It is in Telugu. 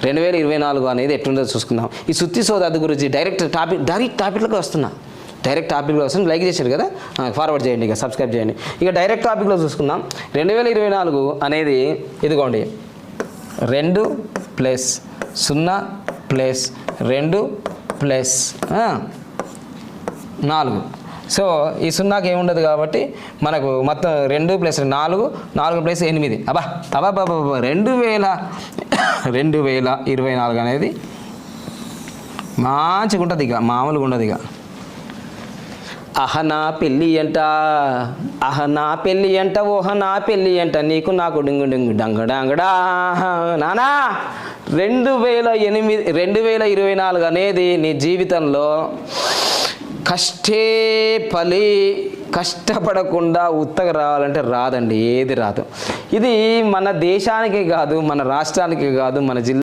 2024 అనేది ఎట్లుందో చూసుకుందాం. ఈ సుత్తి సోదద్దు గురించి డైరెక్ట్ టాపిక్లోకి వస్తున్నా. డైరెక్ట్ టాపిక్లో వస్తుంది. లైక్ చేశారు కదా, ఫార్వర్డ్ చేయండి, ఇక సబ్స్క్రైబ్ చేయండి. ఇక డైరెక్ట్ టాపిక్లో చూసుకుందాం. 2024 అనేది ఇదిగోండి 2 + 0 + 2 + 4. సో ఈ 0కి ఏముండదు కాబట్టి మనకు మొత్తం 2 + 4 4 + 8. అబ్బా 2024 అనేది మంచిగా ఉంటుంది, ఇక మామూలుగా ఉండదు. ఇక అహనా పెళ్ళి అంట ఓహనా పెళ్ళి అంట నీకు నాకు డింగు డింగు డంగడాంగడా నానా. 2024 అనేది నీ జీవితంలో కష్టపడకుండా ఉత్తగా రావాలంటే రాదండి, ఏది రాదు. ఇది మన దేశానికి కాదు, మన రాష్ట్రానికి కాదు, మన జిల్లా